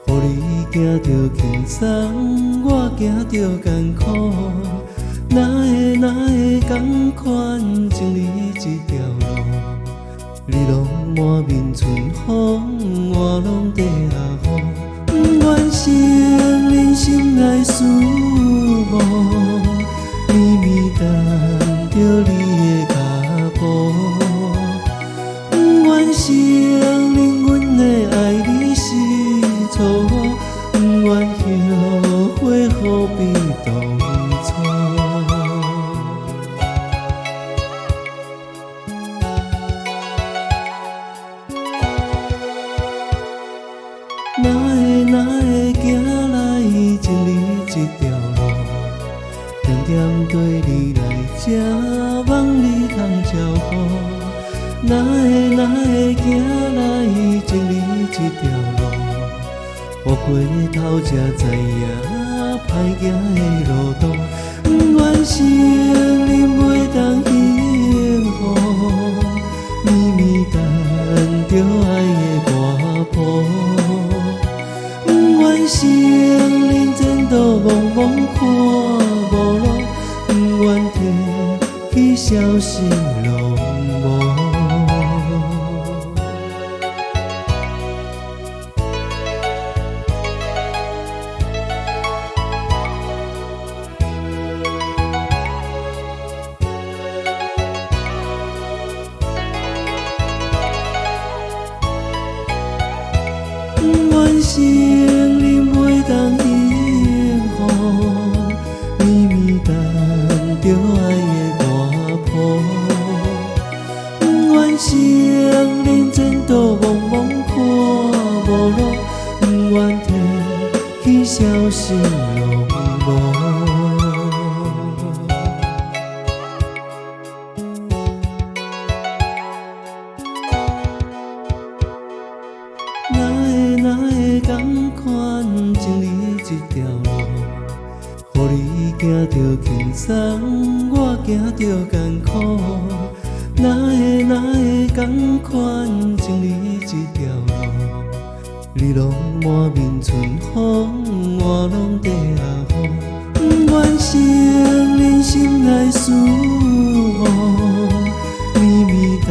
予你行着轻松，我行着艰苦，哪会同款情你这条路？你拢满面春风，我拢地下雨，不愿承认心内思慕，绵绵等着你的脚步，不愿承认阮的爱你是错误，不愿后悔何必当初。哪会行来情你这条路，点点对你来这，望你通照顾。哪会行来情你这条路，我回头才知影歹行的路途，不愿承认袂当幸福，绵绵等着爱的歌谱。承认前途茫茫看无路，不愿提起消息拢无。不愿承认袂当幸福，绵绵等着爱的歌谱。不愿承认前途茫茫看无路，不愿提起消息拢无。哪会同款情你这条路，予你行着轻松，我行着艰苦。哪会同款情你这条路，你拢满面春风，我拢地下雨，不愿承认心内思慕，绵绵等。